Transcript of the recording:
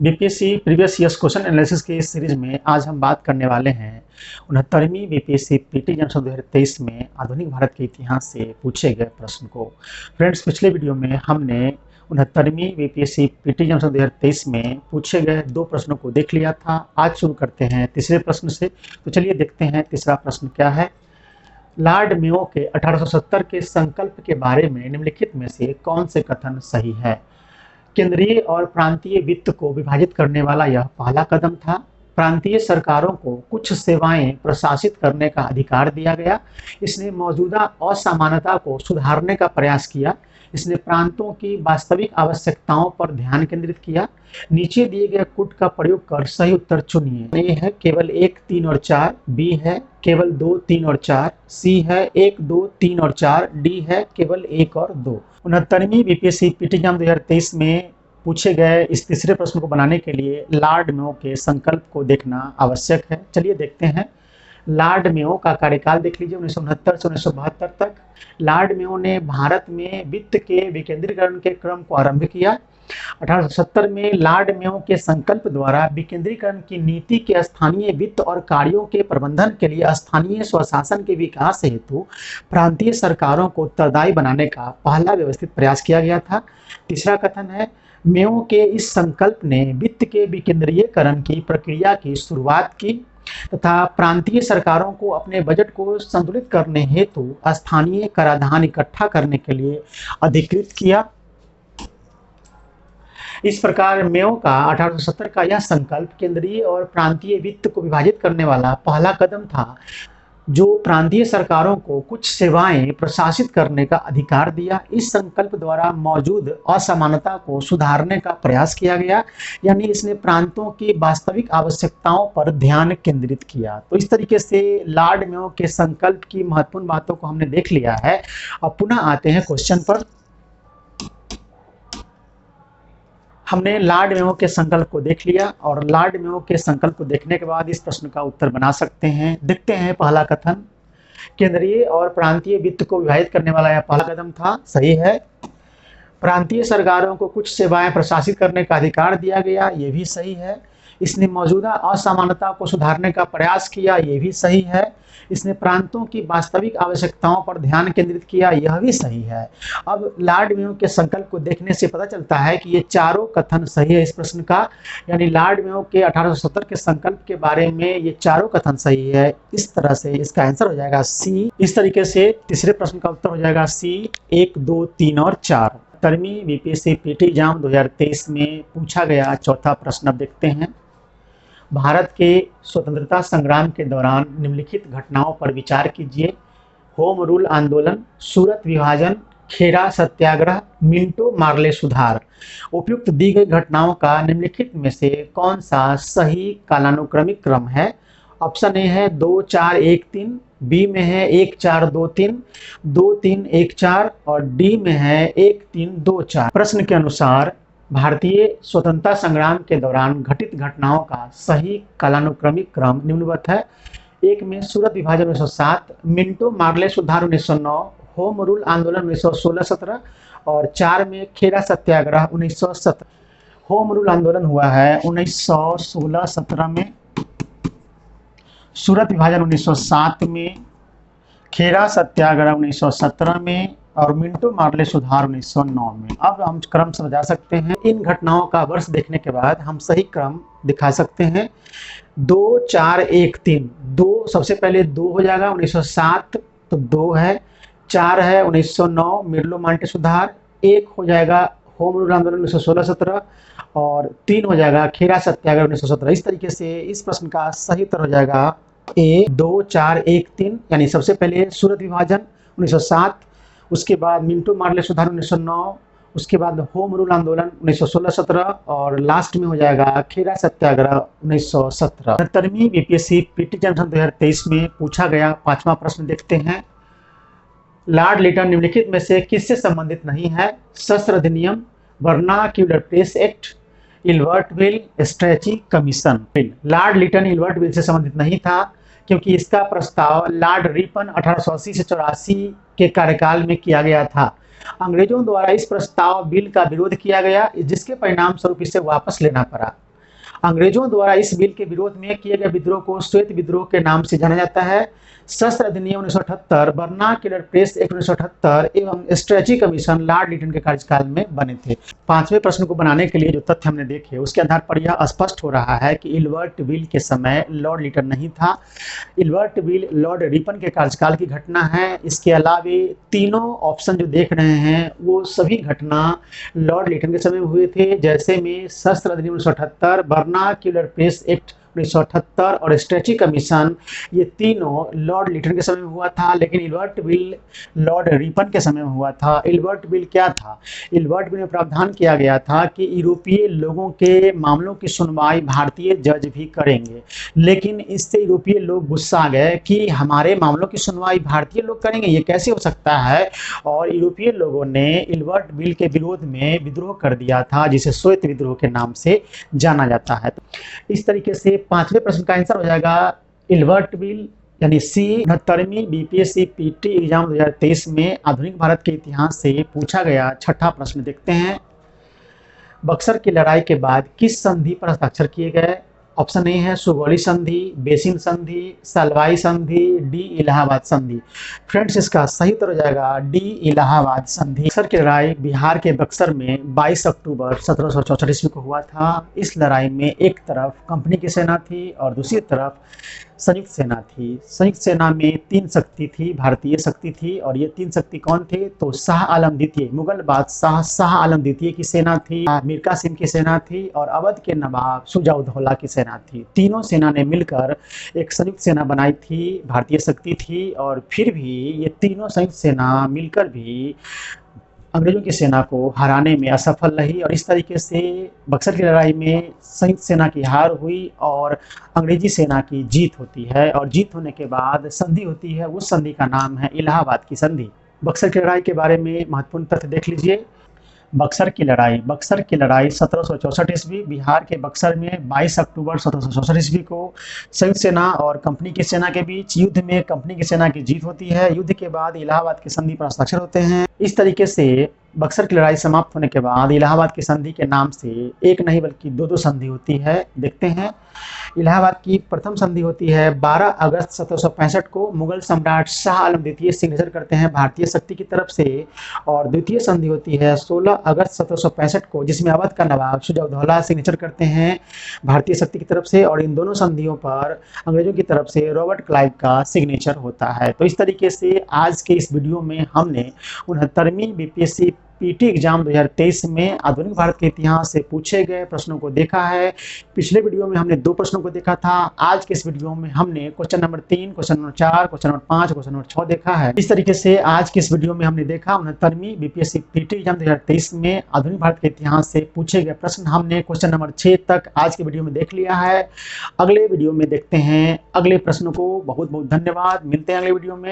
BPSC previous years question analysis की इस series में आज हम बात करने वाले हैं 69वीं बीपीएससी पीटी एग्जाम 2023 में आधुनिक भारत के इतिहास से पूछे गए प्रश्न को। फ्रेंड्स, पिछले वीडियो में हमने 69वीं बीपीएससी पीटी एग्जाम 2023 में पूछे गए दो प्रश्नों को देख लिया था। आज शुरू करते हैं तीसरे प्रश्न से। तो चलिए देखते हैं तीसरा प्रश्न क्या है। लॉर्ड मेयो के 1870 के संकल्प के बारे में निम्नलिखित में से कौन से कथन सही है? केंद्रीय और प्रांतीय वित्त को विभाजित करने वाला यह पहला कदम था। प्रांतीय सरकारों को कुछ सेवाएं प्रशासित करने का अधिकार दिया गया। इसने मौजूदा असमानता को सुधारने का प्रयास किया। इसने प्रांतों की वास्तविक आवश्यकताओं पर ध्यान केंद्रित किया। नीचे दिए गए कूट का प्रयोग कर सही उत्तर चुनिए। ए है केवल 1, 3 और 4, बी है केवल 2, 3 और 4, सी है 1, 2, 3 और 4, डी है केवल 1 और 2। 69वीं बीपीएससी पीटी एग्जाम 2023 में पूछे गए इस तीसरे प्रश्न को बनाने के लिए लॉर्ड मेयो के संकल्प को देखना आवश्यक है। चलिए देखते हैं। लॉर्ड मेयो का कार्यकाल देख लीजिए 1969 से 1972 तक। लॉर्ड मेयो ने भारत में वित्त के विकेंद्रीकरण के क्रम को आरंभ किया। 1870 में लॉर्ड मेयो के संकल्प द्वारा विकेंद्रीकरण की नीति के स्थानीय वित्त और कार्यों के प्रबंधन के लिए स्थानीय स्वशासन के विकास हेतु प्रांतीय सरकारों को उत्तरदायी बनाने का पहला व्यवस्थित प्रयास किया गया था। तीसरा कथन है, मेयो के इस संकल्प ने वित्त के विकेंद्रीयकरण की प्रक्रिया की शुरुआत की तथा प्रांतीय सरकारों को अपने बजट को संतुलित करने हेतु स्थानीय कराधान इकट्ठा करने के लिए अधिकृत किया। इस प्रकार मेयो का 1870 का यह संकल्प केंद्रीय और प्रांतीय वित्त को विभाजित करने वाला पहला कदम था, जो प्रांतीय सरकारों को कुछ सेवाएं प्रशासित करने का अधिकार दिया। इस संकल्प द्वारा मौजूद असमानता को सुधारने का प्रयास किया गया, यानी इसने प्रांतों की वास्तविक आवश्यकताओं पर ध्यान केंद्रित किया। तो इस तरीके से लॉर्ड मेयो के संकल्प की महत्वपूर्ण बातों को हमने देख लिया है। अब पुनः आते हैं क्वेश्चन पर। हमने लॉर्ड मेयो के संकल्प को देख लिया और लॉर्ड मेयो के संकल्प को देखने के बाद इस प्रश्न का उत्तर बना सकते हैं। देखते हैं पहला कथन, केंद्रीय और प्रांतीय वित्त को विभाजित करने वाला यह पहला कदम था, सही है। प्रांतीय सरकारों को कुछ सेवाएं प्रशासित करने का अधिकार दिया गया, ये भी सही है। इसने मौजूदा असमानता को सुधारने का प्रयास किया, ये भी सही है। इसने प्रांतों की वास्तविक आवश्यकताओं पर ध्यान केंद्रित किया, यह भी सही है। अब लॉर्ड मेयो के संकल्प को देखने से पता चलता है कि ये चारों कथन सही है इस प्रश्न का, यानी लॉर्ड मेयो के 1870 के संकल्प के बारे में ये चारों कथन सही है। इस तरह से इसका आंसर हो जाएगा सी। इस तरीके से तीसरे प्रश्न का उत्तर हो जाएगा सी 1, 2, 3 और 4। 70वीं बीपीएससी पीटी एग्जाम 2023 में पूछा गया चौथा प्रश्न अब देखते हैं। भारत के स्वतंत्रता संग्राम के दौरान निम्नलिखित घटनाओं पर विचार कीजिए। होम रूल आंदोलन, सूरत विभाजन, खेरा सत्याग्रह, मिंटो मार्ले सुधार। उपयुक्त दी गई घटनाओं का निम्नलिखित में से कौन सा सही कालानुक्रमिक क्रम है? ऑप्शन ए है 2, 4, 1, 3, बी में है 1, 4, 2, 3, 2, 3, 1, 4 और डी में है 1, 3, 2, 4। प्रश्न के अनुसार भारतीय स्वतंत्रता संग्राम के दौरान घटित घटनाओं का सही कालानुक्रमिक क्रम निम्नवत है। 1 में सूरत विभाजन 1907, मिंटो मार्ले सुधार 1909, होम रूल आंदोलन 1916-17 और 4 में खेरा सत्याग्रह 1917। होम रूल आंदोलन हुआ है 1916-17 में, सूरत विभाजन 1907 में, खेरा सत्याग्रह 1917 में और मिंटो मार्ले सुधार 1909 में। अब हम क्रम समझा सकते हैं। इन घटनाओं का वर्ष देखने के बाद हम सही क्रम दिखा सकते हैं। 2, 4, 1, 3, 2 सबसे पहले 2 हो जाएगा 1907, तो 2 है। 4 है 1909 मिर्लो मार्ले सुधार, 1 हो जाएगा होम रूल आंदोलन 1916-17 और 3 हो जाएगा खेरा सत्याग्रह 1917। इस तरीके से इस प्रश्न का सही उत्तर हो जाएगा ए 2, 4, 1, 3, यानी सबसे पहले सूरत विभाजन 1907, उसके बाद मिंटो मार्ले सुधार 1909, उसके बाद होम रूल आंदोलन 1916-17 और लास्ट में हो जाएगा खेरा सत्याग्रह 1917। 70वीं बीपीएससी पीटी एग्जाम 2023 में पूछा गया पांचवा प्रश्न देखते हैं। लॉर्ड लिटन निम्नलिखित में से किससे संबंधित नहीं है? शस्त्र अधिनियम, vernacular press act, Ilbert bill, Strachey commission. Lord Lytton Ilbert bill से संबंधित नहीं था, क्योंकि इसका प्रस्ताव लॉर्ड रिपन 1880 से 84 के कार्यकाल में किया गया था। अंग्रेजों द्वारा इस प्रस्ताव बिल का विरोध किया गया, जिसके परिणाम स्वरूप इसे वापस लेना पड़ा। अंग्रेजों द्वारा इस बिल के विरोध में किए गए विद्रोह को श्वेत विद्रोह के नाम से जाना जाता है। शस्त्र अधिनियम 1978, वर्नाक्युलर प्रेस एक्ट 1978 एवं स्ट्रेची कमीशन लॉर्ड लिटन के कार्यकाल में बने थे। पांचवें प्रश्न को बनाने के लिए जो तथ्य हमने देखे उसके आधार पर यह स्पष्ट हो रहा है कि इल्बर्ट बिल के समय लॉर्ड लिटन नहीं था। इल्बर्ट बिल लॉर्ड रिपन के कार्यकाल की घटना है। इसके अलावे तीनों ऑप्शन जो देख रहे हैं वो सभी घटना लॉर्ड लिटन के समय में हुए थे, जैसे में शस्त्र अधिनियम 1978, वर्नाक्युलर प्रेस एक्ट 1978 और स्ट्रेची कमीशन, ये तीनों लॉर्ड लिटन के समय में हुआ था। लेकिन इल्बर्ट बिल लॉर्ड रिपन के समय में हुआ था। इल्बर्ट बिल क्या था? इल्बर्ट बिल में प्रावधान किया गया था कि यूरोपीय लोगों के मामलों की सुनवाई भारतीय जज भी करेंगे, लेकिन इससे यूरोपीय लोग गुस्सा आ गए कि हमारे मामलों की सुनवाई भारतीय लोग करेंगे, ये कैसे हो सकता है। और यूरोपीय लोगों ने इल्बर्ट बिल के विरोध में विद्रोह कर दिया था, जिसे श्वेत विद्रोह के नाम से जाना जाता है। इस तरीके से पांचवें प्रश्न का आंसर हो जाएगा इल्बर्ट बिल, यानी सी। 69वीं बीपीएससी पीटी एग्जाम 2023 में आधुनिक भारत के इतिहास से पूछा गया छठा प्रश्न देखते हैं। बक्सर की लड़ाई के बाद किस संधि पर हस्ताक्षर किए गए? ऑप्शन ए है सुगौली संधि, बेसिन संधि, सलवाई संधि, डी इलाहाबाद संधि। फ्रेंड्स, इसका सही उत्तर हो जाएगा डी इलाहाबाद संधि। बक्सर की लड़ाई बिहार के बक्सर में 22 अक्टूबर 1764 ईस्वी को हुआ था। इस लड़ाई में एक तरफ कंपनी की सेना थी और दूसरी तरफ संयुक्त सेना थी। संयुक्त सेना में तीन शक्ति थी, भारतीय शक्ति थी, और ये तीन शक्ति कौन थे? तो शाह आलम द्वितीय, मुगल बादशाह शाह आलम द्वितीय की सेना थी, मीर कासिम की सेना थी और अवध के नवाब शुजा-उद-दौला की सेना थी। तीनों सेना ने मिलकर एक संयुक्त सेना बनाई थी, भारतीय शक्ति थी, और फिर भी ये तीनों संयुक्त सेना मिलकर भी अंग्रेजों की सेना को हराने में असफल रही, और इस तरीके से बक्सर की लड़ाई में संयुक्त सेना की हार हुई और अंग्रेजी सेना की जीत होती है। और जीत होने के बाद संधि होती है, उस संधि का नाम है इलाहाबाद की संधि। बक्सर की लड़ाई के बारे में महत्वपूर्ण तथ्य देख लीजिए। बक्सर की लड़ाई 1764 ईस्वी बिहार के बक्सर में 22 अक्टूबर 1764 ईस्वी को संयुक्त सेना और कंपनी की सेना के बीच युद्ध में कंपनी की सेना की जीत होती है। युद्ध के बाद इलाहाबाद की संधि पर हस्ताक्षर होते हैं। इस तरीके से बक्सर की लड़ाई समाप्त होने के बाद इलाहाबाद की संधि के नाम से एक नहीं बल्कि दो संधि होती है। देखते हैं, इलाहाबाद की प्रथम संधि होती है 12 अगस्त 1765 को। मुगल सम्राट शाह आलम द्वितीय सिग्नेचर करते हैं भारतीय शक्ति की तरफ से, और द्वितीय संधि होती है 16 अगस्त 1765 को, जिसमें अवध का नवाब शुजा-उद-दौला सिग्नेचर करते हैं भारतीय शक्ति की तरफ से, और इन दोनों संधियों पर अंग्रेजों की तरफ से रॉबर्ट क्लाइव का सिग्नेचर होता है। तो इस तरीके से आज के इस वीडियो में हमने 69वीं बीपीएससी पीटी एग्जाम 2023 में आधुनिक भारत के इतिहास से पूछे गए प्रश्नों को देखा है। पिछले वीडियो में हमने 2 प्रश्नों को देखा था। आज के इस वीडियो में हमने question number 3, question number 4, question number 5, question number 6 देखा है। इस तरीके से आज के इस वीडियो में हमने देखा 69वीं बीपीएससी पीटी एग्जाम 2023 में आधुनिक भारत के इतिहास से पूछे गए प्रश्न हमने क्वेश्चन नंबर 6 तक आज के वीडियो में देख लिया है। अगले वीडियो में देखते हैं अगले प्रश्नों को। बहुत बहुत धन्यवाद, मिलते हैं अगले वीडियो में।